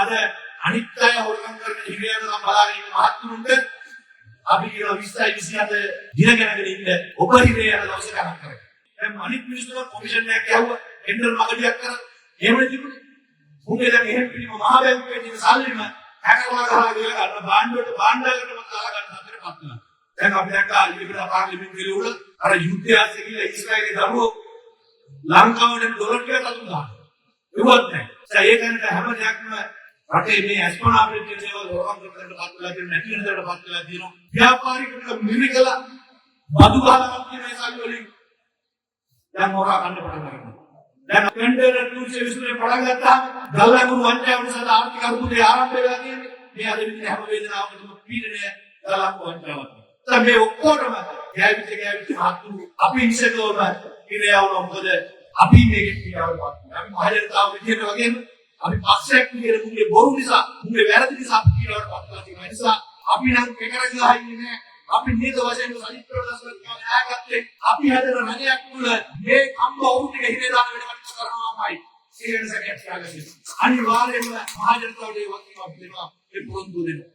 අද අනිත් අය හොරකම් කරන හිරියන නම් බලාගෙන ඉන්න මහත්තුරුන්ට අපි කියන 20යි 27 දින ගණනකට ඉන්න ඔබ හිරිය යන දවස ගණන් කරගන්න. දැන් අනිත් මිනිස්සුන්ට කොමිෂන් එකක් යවුවා ටෙන්ඩර් මගඩියක් කරා. එහෙමනේ තිබුණේ. උන්ගේ දැන් එහෙම පිළිම මහ බැංකුවේ තියෙන සල්ලිම හැකවලා ගහලා ගන්න බාණ්ඩුවට බාණ්ඩාගකට මත දාලා ගන්න හතරපත් වෙනවා. දැන් අපි දැක්කා ඊළඟට පාර්ලිමේන්තුවේ උඩ අර යුද්ධයත් කියලා ඊශ්‍රායලයේ දරුවෝ ලංකාවට ඩොලර් ටිකක් අතුරු දානවා. ඒවත් නැහැ. ඒ කියන්නේ හැම දෙයක්ම රටේ මේ අස්පනා අපිට කියන දේවල් හොරකම් කරන්න පත් වෙලා තියෙන නැති වෙන දේවල් පත් වෙලා තියෙනවා. ව්‍යාපාරිකවට මිරිකලා බදු ගහලා කියන ඒ සල්ලි වලින් දැන් හොරා ගන්න පටන් ගන්නවා. දැන් ටෙන්ඩර් ටූල්ස් විශ්ලේෂණය පටන් ගත්තාම ගල්ලඟුරු වංචාව නිසා ආර්ථික අර්බුදය ආරම්භ වෙලා තියෙන්නේ. මේ අද විදිහට හැම වේදනාවකටම පීඩනය ගල්ලඟුරු වංචාවක්. දැන් මේ ඔක්කොටම ගෑවිච්ච මහත්තුරු අපි ඉස්සෙල්ලාම ඉරියව්ව මොකද අපි මේකේ පියාවපත් අපි මහජනතාව විදිහට වගේම අපි පක්ෂයක් විදිහට මුගේ බොරු නිසා මුගේ වැරදි නිසා අපි පියාවපත් වෙලා තියෙන නිසා අපි නම් කෙකර ගහලා ඉන්නේ නැහැ. අපි නේද වශයෙන් සජිත් ප්‍රදර්ශන කරන ආගත්තේ අපි හදන රජයක් තුල මේ කම්බ වුන් ටික හිරේ දාන වෙනකට කරනවාමයි. ඒ වෙනසක් ඇතිවෙන්නේ. අනිවාර්යයෙන්ම මහජනතාවට ඒ වගේ අපි දෙනවා ඒ පොරොන්දු දෙනවා.